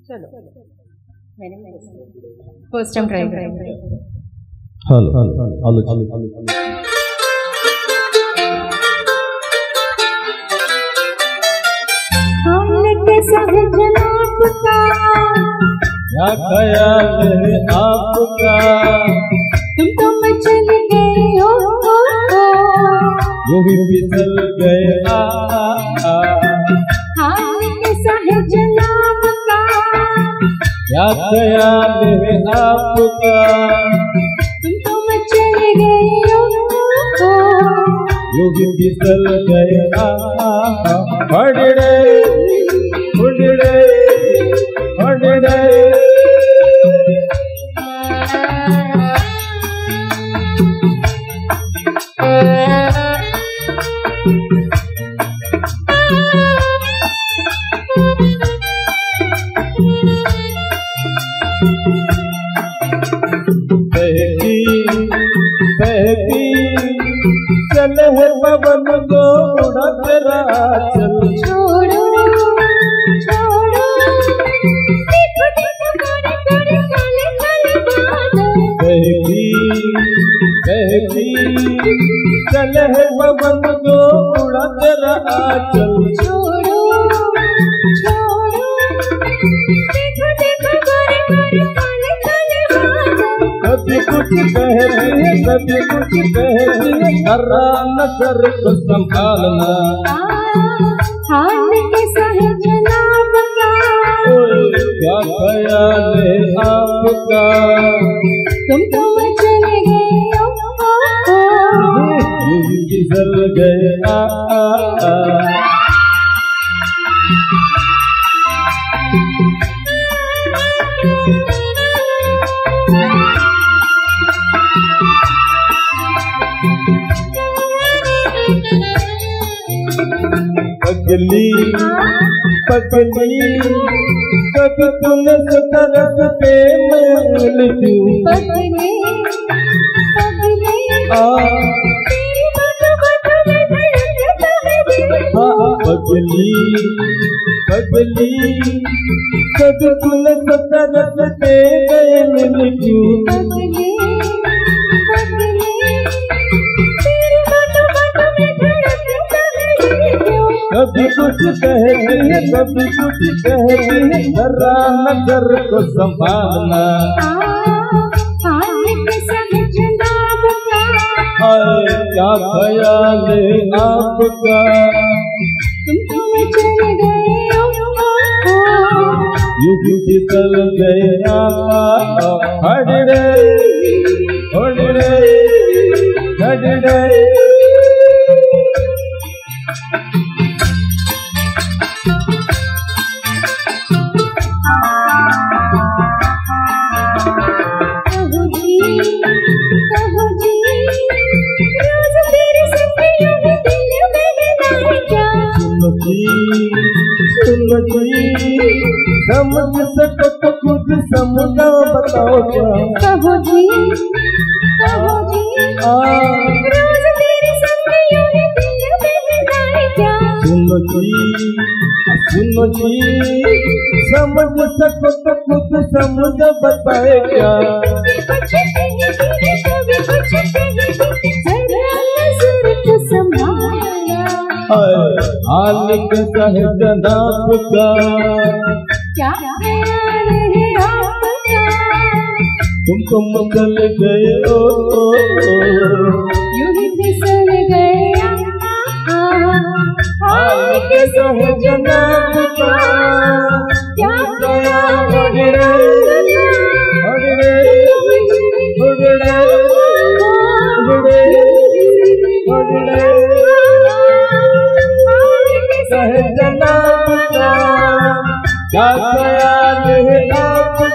चलो मैंने first time try करेंगे। हेलो क्या ख्याल है आपका, तुम तो मचल गए हो, यूं ही फिसल गए हाल कैसा है जनाब का, क्या ख्याल है आपका, तुम तो मचल गए हो, यूं ही फिसल गए उड़ड़े उड़ड़े उड़ड़े। बहती बहती चल है पवन को उड़ा तेरा चल, छोड़ो छोड़ो देखो देखो गोरे गोरे काले काले बादल, बहती बहती चल है पवन को उड़ा तेरा चल, छोड़ो छोड़ो देखो देखो गोरे गोरे काले काले बादल, कभी कुछ कहती है कभी कुछ कहती है, जरा नजर को संभालना, हाल कैसा है जनाब का, क्या ख्याल है आपका, तुम तो चले गए हो, यूं फिसल गए पगली पगली कभी तूने तरफ पे मैं लिखूं, पगले पगले तेरी बातों बातों में धड़कता है दिल, पगली पगली कभी तूने तरफ पे मैं लिखूं, पगले पगले तेरी बातों बातों में धड़कता है दिल, कभी कुछ कहती है कभी कुछ कहती है, जरा नजर को संभालना, हाल कैसा है जनाब का, क्या ख्याल है आपका, तुम तो चले गए हो, यूं फिसल गए हड़ड़े उड़ड़े हड़ड़े। कहो जी रोज तेरे सपनों में दिल बहलाए क्या, समझ सको तो खुद समझो बताओ क्या, कहो जी रोज तेरे सपनों में दिल बहलाए क्या, सुनो जी समझ सको तो खुद समझो बताए क्या, कुछ कहीं कभी कुछ कहीं जरा नजर को संभालना, हाल कैसा है जनाब का, क्या ख्याल है आपका, तुम तो मचल गए हो, यूं ही फिसल गए, हाल कैसा है जनाब का, क्या ख्याल है उड़ड़े उड़ड़े उड़ड़े उड़ड़े जनाब का, क्या ख्याल है आपका।